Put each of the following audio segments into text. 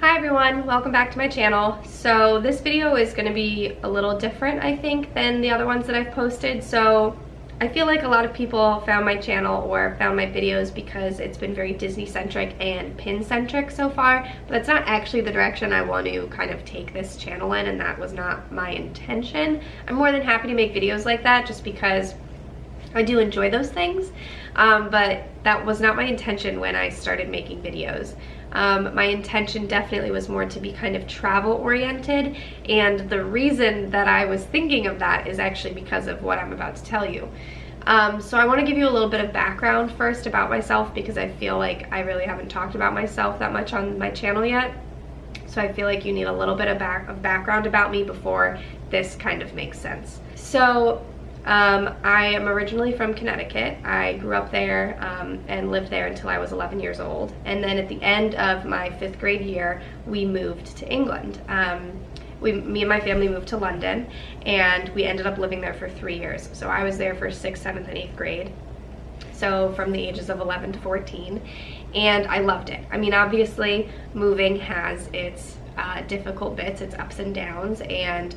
Hi everyone, welcome back to my channel. So this video is going to be a little different, I think, than the other ones that I've posted. So I feel like a lot of people found my channel or found my videos because it's been very Disney centric and pin centric so far, but that's not actually the direction I want to kind of take this channel in, and that was not my intention. I'm more than happy to make videos like that just because I do enjoy those things, but that was not my intention when I started making videos. My intention definitely was more to be kind of travel oriented, and the reason that I was thinking of that is actually because of what I'm about to tell you. So I want to give you a little bit of background first about myself, because I feel like I really haven't talked about myself that much on my channel yet. So I feel like you need a little bit of background about me before this kind of makes sense. So I am originally from Connecticut. I grew up there and lived there until I was 11 years old. And then at the end of my 5th grade year, we moved to England. Me and my family moved to London, and we ended up living there for 3 years. So I was there for 6th, 7th, and 8th grade. So from the ages of 11 to 14. And I loved it. I mean, obviously, moving has its difficult bits, its ups and downs, and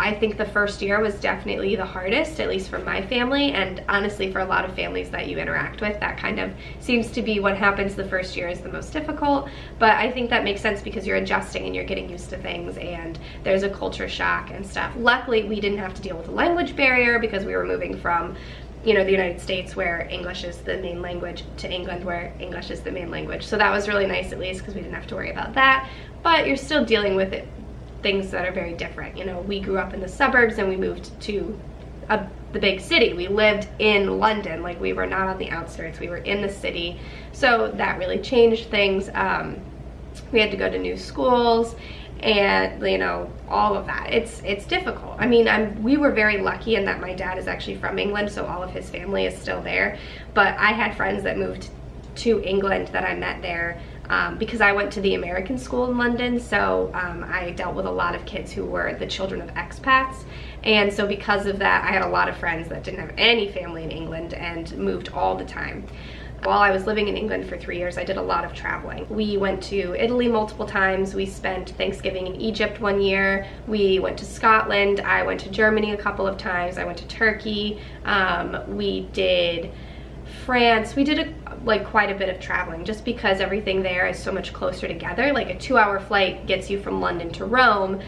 I think the first year was definitely the hardest, at least for my family, and honestly for a lot of families that you interact with. That kind of seems to be what happens the first year is the most difficult, but I think that makes sense because you're adjusting and you're getting used to things, and there's a culture shock and stuff. Luckily, we didn't have to deal with a language barrier because we were moving from, you know, the United States, where English is the main language, to England, where English is the main language. So that was really nice, at least, because we didn't have to worry about that, but you're still dealing with it. Things that are very different. You know, we grew up in the suburbs and we moved to the big city. We lived in London, like we were not on the outskirts, we were in the city. So that really changed things. We had to go to new schools and, you know, all of that. It's difficult. I mean, we were very lucky in that my dad is actually from England, so all of his family is still there. But I had friends that moved to England that I met there. Because I went to the American school in London, so I dealt with a lot of kids who were the children of expats, and so because of that, I had a lot of friends that didn't have any family in England and moved all the time. While I was living in England for 3 years, I did a lot of traveling. We went to Italy multiple times. We spent Thanksgiving in Egypt one year. We went to Scotland. I went to Germany a couple of times. I went to Turkey. We did France. We did quite a bit of traveling just because everything there is so much closer together. Like a 2-hour flight gets you from London to Rome,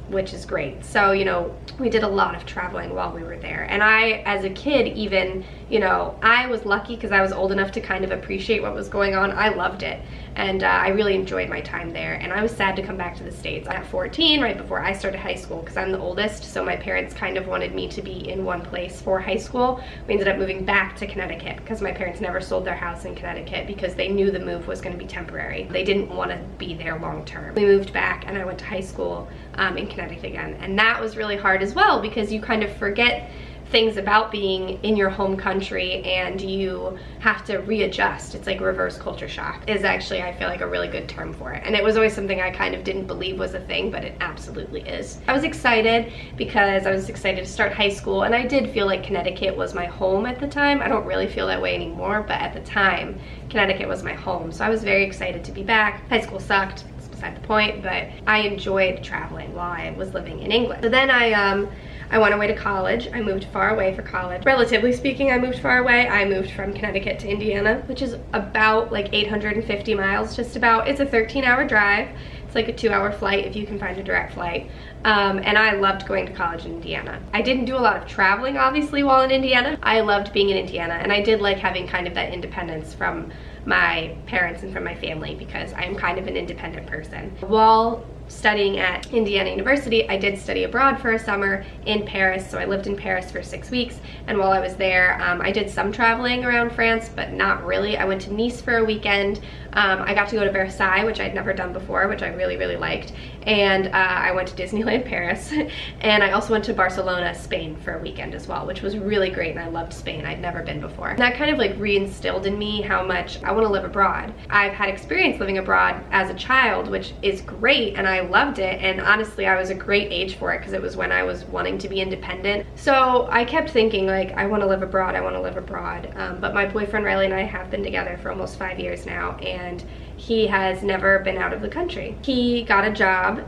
which is great. So, you know, we did a lot of traveling while we were there. And I, as a kid, even, you know, I was lucky because I was old enough to kind of appreciate what was going on. I loved it. And I really enjoyed my time there. And I was sad to come back to the States at 14, right before I started high school, because I'm the oldest. So my parents kind of wanted me to be in one place for high school. We ended up moving back to Connecticut because my parents never sold their house in Connecticut because they knew the move was going to be temporary. They didn't want to be there long term. We moved back and I went to high school in Connecticut again. And that was really hard as well because you kind of forget things about being in your home country and you have to readjust. It's like reverse culture shock is actually, I feel like, a really good term for it. And it was always something I kind of didn't believe was a thing, but it absolutely is. I was excited because I was excited to start high school, and I did feel like Connecticut was my home at the time. I don't really feel that way anymore, but at the time, Connecticut was my home. So I was very excited to be back. High school sucked, it's beside the point, but I enjoyed traveling while I was living in England. So then I went away to college. I moved far away for college. Relatively speaking, I moved far away. I moved from Connecticut to Indiana, which is about like 850 miles, just about. It's a 13-hour drive. It's like a 2-hour flight if you can find a direct flight. And I loved going to college in Indiana. I didn't do a lot of traveling, obviously, while in Indiana. I loved being in Indiana, and I did like having kind of that independence from my parents and from my family because I'm kind of an independent person. While studying at Indiana University, I did study abroad for a summer in Paris. So I lived in Paris for 6 weeks, and while I was there, I did some traveling around France, but not really. I went to Nice for a weekend. I got to go to Versailles, which I'd never done before, which I really, really liked. And I went to Disneyland Paris, and I also went to Barcelona, Spain for a weekend as well, which was really great, and I loved Spain. I'd never been before. And that kind of like reinstilled in me how much I want to live abroad. I've had experience living abroad as a child, which is great, and I loved it, and honestly, I was a great age for it because it was when I was wanting to be independent. So I kept thinking, like, I want to live abroad, I want to live abroad. But my boyfriend Riley and I have been together for almost 5 years now, and he has never been out of the country. He got a job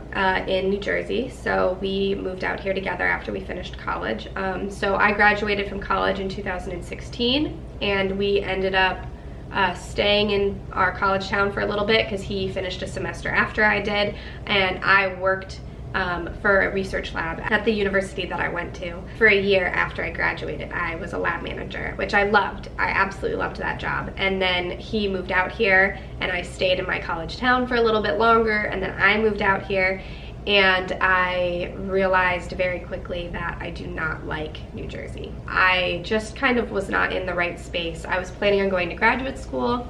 in New Jersey, so we moved out here together after we finished college. So I graduated from college in 2016, and we ended up staying in our college town for a little bit because he finished a semester after I did, and I worked for a research lab at the university that I went to for a year after I graduated. I was a lab manager, which I loved. I absolutely loved that job. And then he moved out here, and I stayed in my college town for a little bit longer, and then I moved out here, and I realized very quickly that I do not like New Jersey. I just kind of was not in the right space. I was planning on going to graduate school.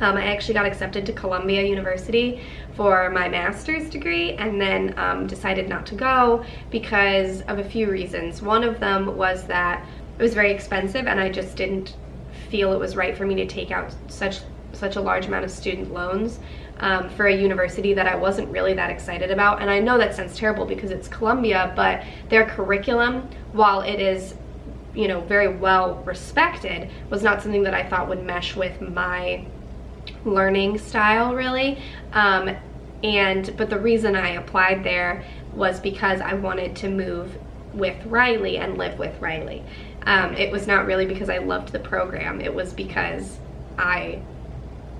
I actually got accepted to Columbia University for my master's degree, and then decided not to go because of a few reasons. One of them was that it was very expensive, and I just didn't feel it was right for me to take out such a large amount of student loans for a university that I wasn't really that excited about. And I know that sounds terrible because it's Columbia, but their curriculum, while it is, you know, very well respected, was not something that I thought would mesh with my learning style really. But the reason I applied there was because I wanted to move with Riley and live with Riley. It was not really because I loved the program. It was because I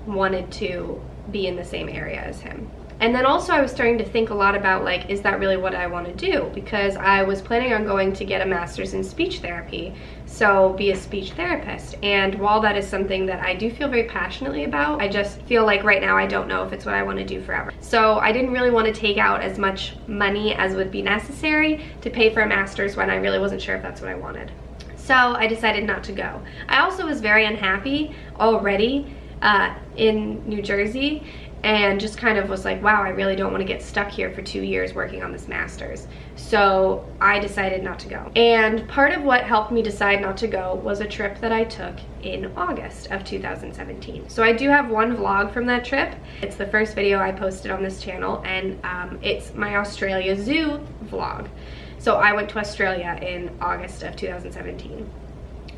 wanted to be in the same area as him. And then also I was starting to think a lot about, like, is that really what I want to do? Because I was planning on going to get a master's in speech therapy, so be a speech therapist. And while that is something that I do feel very passionately about, I just feel like right now I don't know if it's what I want to do forever. So I didn't really want to take out as much money as would be necessary to pay for a master's when I really wasn't sure if that's what I wanted. So I decided not to go. I also was very unhappy already in New Jersey, and just kind of was like, wow, I really don't want to get stuck here for 2 years working on this master's. So I decided not to go. And part of what helped me decide not to go was a trip that I took in August of 2017. So I do have one vlog from that trip. It's the first video I posted on this channel, and it's my Australia Zoo vlog. So I went to Australia in August of 2017.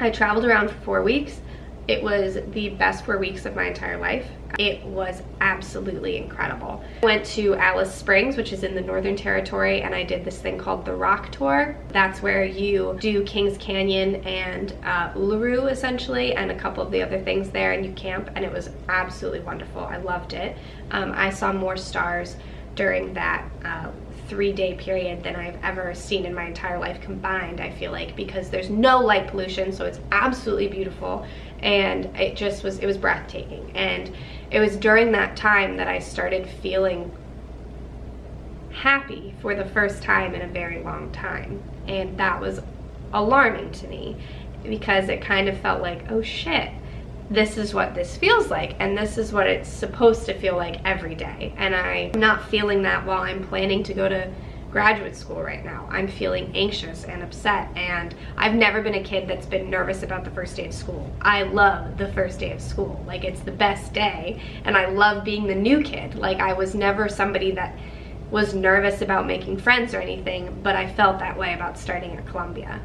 I traveled around for 4 weeks. It was the best 4 weeks of my entire life. It was absolutely incredible. I went to Alice Springs, which is in the Northern Territory, and I did this thing called the Rock Tour. That's where you do Kings Canyon and Uluru, essentially, and a couple of the other things there, and you camp, and it was absolutely wonderful. I loved it. I saw more stars during that 3-day period than I've ever seen in my entire life combined, I feel like, because there's no light pollution, so it's absolutely beautiful, and it was breathtaking. And it was during that time that I started feeling happy for the first time in a very long time, and that was alarming to me because it kind of felt like, oh shit, this is what this feels like, and this is what it's supposed to feel like every day. And I'm not feeling that while I'm planning to go to graduate school right now. I'm feeling anxious and upset, and I've never been a kid that's been nervous about the first day of school. I love the first day of school. Like, it's the best day, and I love being the new kid. Like, I was never somebody that was nervous about making friends or anything, but I felt that way about starting at Columbia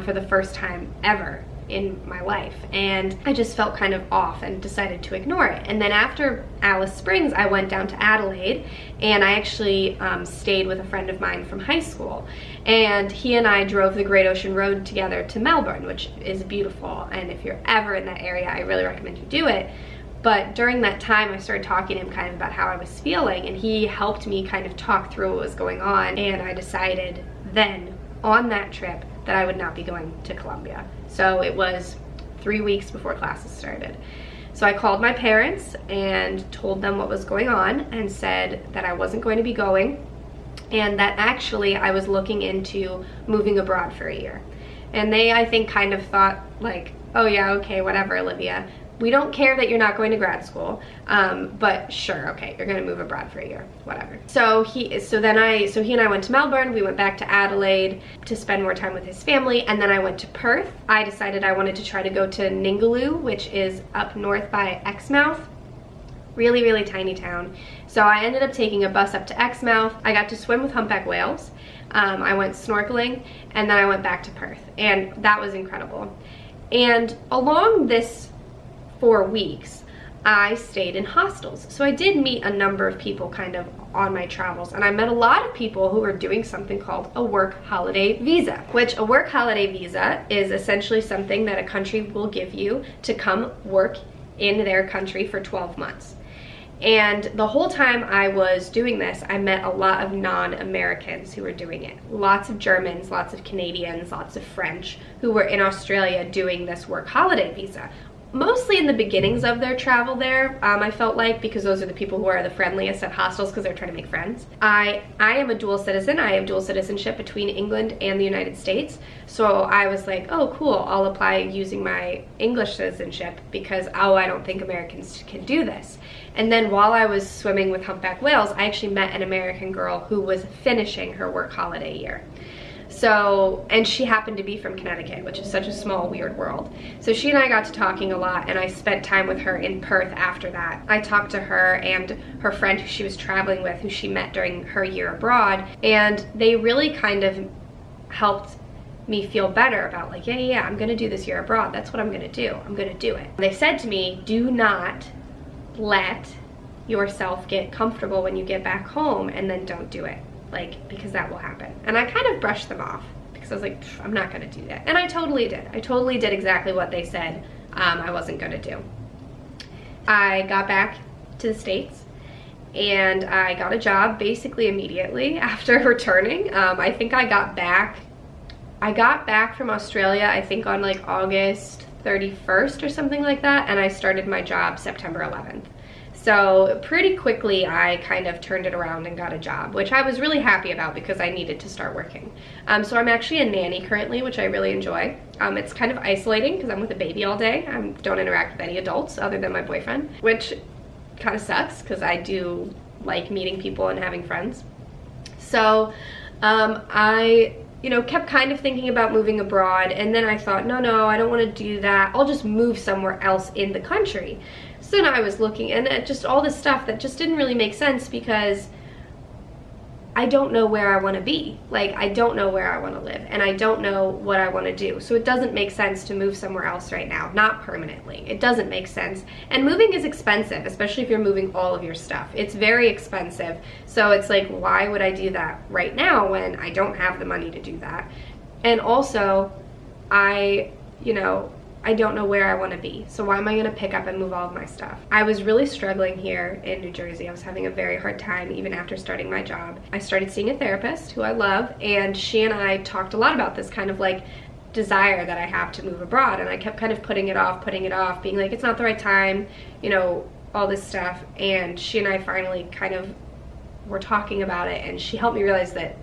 for the first time ever in my life, and I just felt kind of off and decided to ignore it. And then after Alice Springs, I went down to Adelaide, and I actually stayed with a friend of mine from high school, and he and I drove the Great Ocean Road together to Melbourne, which is beautiful, and if you're ever in that area, I really recommend you do it. But during that time, I started talking to him kind of about how I was feeling, and he helped me kind of talk through what was going on, and I decided then on that trip that I would not be going to Columbia. So it was 3 weeks before classes started. So I called my parents and told them what was going on and said that I wasn't going to be going, and that actually I was looking into moving abroad for a year. And they, I think, kind of thought like, oh yeah, okay, whatever, Olivia. We don't care that you're not going to grad school, but sure, okay, you're gonna move abroad for a year, whatever. So he and I went to Melbourne. We went back to Adelaide to spend more time with his family, and then I went to Perth. I decided I wanted to try to go to Ningaloo, which is up north by Exmouth. Really, really tiny town. So I ended up taking a bus up to Exmouth. I got to swim with humpback whales. I went snorkeling, and then I went back to Perth, and that was incredible. And along this 4 weeks, I stayed in hostels. So I did meet a number of people kind of on my travels, and I met a lot of people who were doing something called a work holiday visa, which a work holiday visa is essentially something that a country will give you to come work in their country for 12 months. And the whole time I was doing this, I met a lot of non-Americans who were doing it. Lots of Germans, lots of Canadians, lots of French who were in Australia doing this work holiday visa. Mostly in the beginnings of their travel there, I felt like, because those are the people who are the friendliest at hostels because they're trying to make friends. I am a dual citizen. I have dual citizenship between England and the United States. So I was like, oh cool, I'll apply using my English citizenship because, oh, I don't think Americans can do this. And then while I was swimming with humpback whales, I actually met an American girl who was finishing her work holiday year. So, and she happened to be from Connecticut, which is such a small, weird world. So she and I got to talking a lot, and I spent time with her in Perth after that. I talked to her and her friend who she was traveling with, who she met during her year abroad, and they really kind of helped me feel better about like, yeah, I'm gonna do this year abroad. That's what I'm gonna do. I'm gonna do it. They said to me, do not let yourself get comfortable when you get back home and then don't do it. Like, because that will happen. And I kind of brushed them off because I was like, I'm not gonna do that. And I totally did. I totally did exactly what they said I wasn't gonna do. I got back to the States and I got a job basically immediately after returning. I think I got back from Australia, I think on like August 31st or something like that, and I started my job September 11th. So pretty quickly I kind of turned it around and got a job, which I was really happy about because I needed to start working. So I'm actually a nanny currently, which I really enjoy. It's kind of isolating because I'm with a baby all day. I don't interact with any adults other than my boyfriend, which kind of sucks because I do like meeting people and having friends. So I kept kind of thinking about moving abroad, and then I thought, no, I don't want to do that. I'll just move somewhere else in the country. So then I was looking and at just all this stuff that just didn't really make sense because I don't know where I want to be. Like, I don't know where I want to live, and I don't know what I want to do. So it doesn't make sense to move somewhere else right now, not permanently. It doesn't make sense. And moving is expensive, especially if you're moving all of your stuff. It's very expensive. So it's like, why would I do that right now when I don't have the money to do that? And also, I don't know where I want to be. So why am I going to pick up and move all of my stuff? I was really struggling here in New Jersey. I was having a very hard time even after starting my job. I started seeing a therapist who I love, and she and I talked a lot about this kind of like desire that I have to move abroad, and I kept kind of putting it off, being like, it's not the right time, all this stuff. And she and I finally kind of were talking about it, and she helped me realize that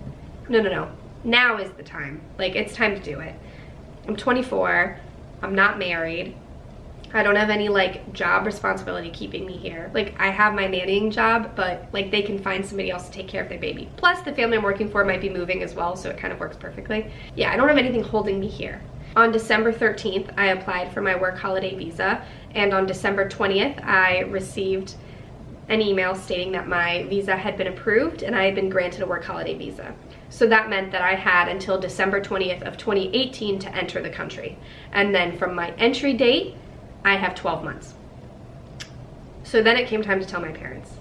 no, now is the time. Like, it's time to do it. I'm 24. I'm not married. I don't have any like job responsibility keeping me here. Like, I have my nannying job, but like they can find somebody else to take care of their baby. Plus the family I'm working for might be moving as well, so it kind of works perfectly. Yeah, I don't have anything holding me here. On December 13th, I applied for my work holiday visa, and on December 20th, I received an email stating that my visa had been approved and I had been granted a work holiday visa. So that meant that I had until December 20th of 2018 to enter the country. And then from my entry date, I have 12 months. So then it came time to tell my parents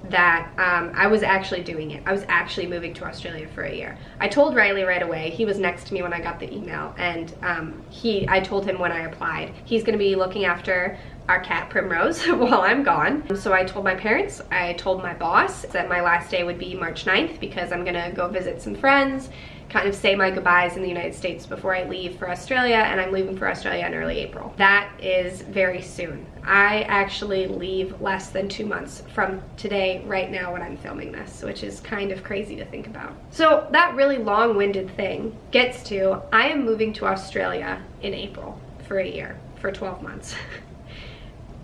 that I was actually doing it. I was actually moving to Australia for a year. I told Riley right away. He was next to me when I got the email, and I told him when I applied. He's gonna be looking after our cat Primrose while I'm gone. So I told my parents, I told my boss that my last day would be March 9th because I'm gonna go visit some friends, kind of say my goodbyes in the United States before I leave for Australia, and I'm leaving for Australia in early April. That is very soon. I actually leave less than 2 months from today, right now when I'm filming this, which is kind of crazy to think about. So that really long-winded thing gets to, I am moving to Australia in April for a year, for 12 months.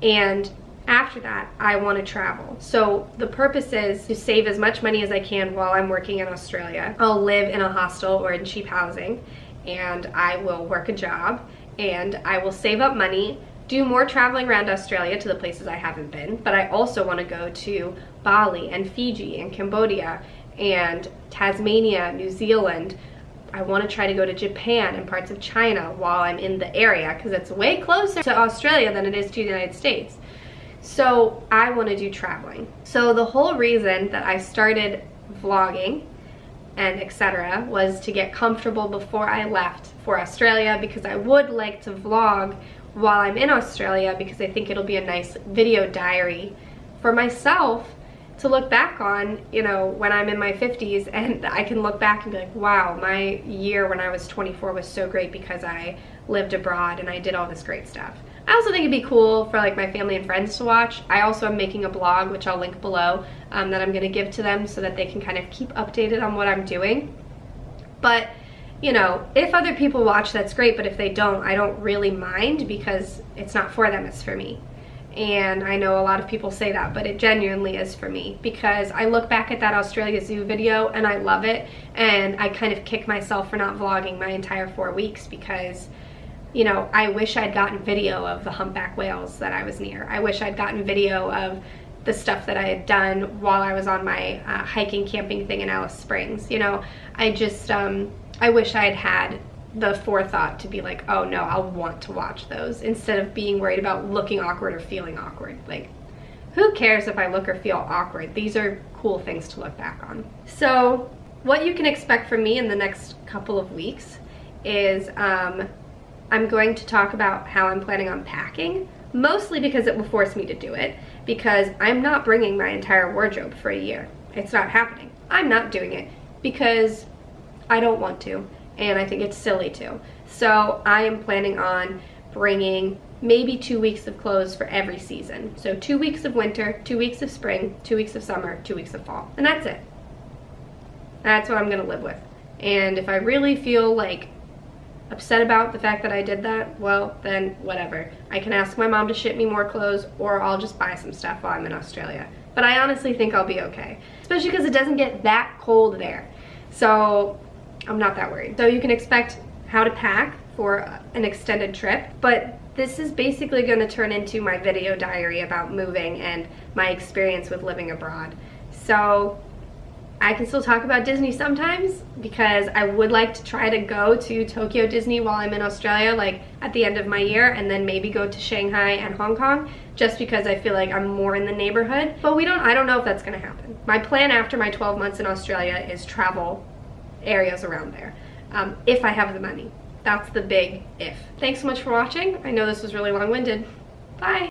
And after that, I want to travel. So the purpose is to save as much money as I can while I'm working in Australia. I'll live in a hostel or in cheap housing, and I will work a job, and I will save up money, do more traveling around Australia to the places I haven't been, but I also want to go to Bali and Fiji and Cambodia and Tasmania, New Zealand. I want to try to go to Japan and parts of China while I'm in the area because it's way closer to Australia than it is to the United States. So I want to do traveling. So the whole reason that I started vlogging and etc. was to get comfortable before I left for Australia, because I would like to vlog while I'm in Australia, because I think it'll be a nice video diary for myself to look back on, you know, when I'm in my 50s, and I can look back and be like, wow, my year when I was 24 was so great because I lived abroad and I did all this great stuff. I also think it'd be cool for like my family and friends to watch. I also am making a blog, which I'll link below, that I'm gonna give to them so that they can kind of keep updated on what I'm doing. But, you know, if other people watch, that's great, but if they don't, I don't really mind, because it's not for them, it's for me. And I know a lot of people say that, but it genuinely is for me, because I look back at that Australia Zoo video and I love it, and I kind of kick myself for not vlogging my entire 4 weeks, because, you know, I wish I'd gotten video of the humpback whales that I was near. I wish I'd gotten video of the stuff that I had done while I was on my hiking, camping thing in Alice Springs. You know, I just, I wish I had had the forethought to be like, oh no, I'll want to watch those, instead of being worried about looking awkward or feeling awkward. Like, who cares if I look or feel awkward? These are cool things to look back on. So what you can expect from me in the next couple of weeks is I'm going to talk about how I'm planning on packing, mostly because it will force me to do it, because I'm not bringing my entire wardrobe for a year. It's not happening. I'm not doing it because I don't want to, and I think it's silly to. So I am planning on bringing maybe 2 weeks of clothes for every season. So 2 weeks of winter, 2 weeks of spring, 2 weeks of summer, 2 weeks of fall, and that's it. That's what I'm gonna live with. And if I really feel like upset about the fact that I did that, well, then whatever. I can ask my mom to ship me more clothes, or I'll just buy some stuff while I'm in Australia. But I honestly think I'll be okay, especially because it doesn't get that cold there. So I'm not that worried. So you can expect how to pack for an extended trip, but this is basically going to turn into my video diary about moving and my experience with living abroad. So I can still talk about Disney sometimes, because I would like to try to go to Tokyo Disney while I'm in Australia, like at the end of my year, and then maybe go to Shanghai and Hong Kong, just because I feel like I'm more in the neighborhood. But I don't know if that's gonna happen. My plan after my 12 months in Australia is travel areas around there, if I have the money. That's the big if. Thanks so much for watching. I know this was really long-winded. Bye.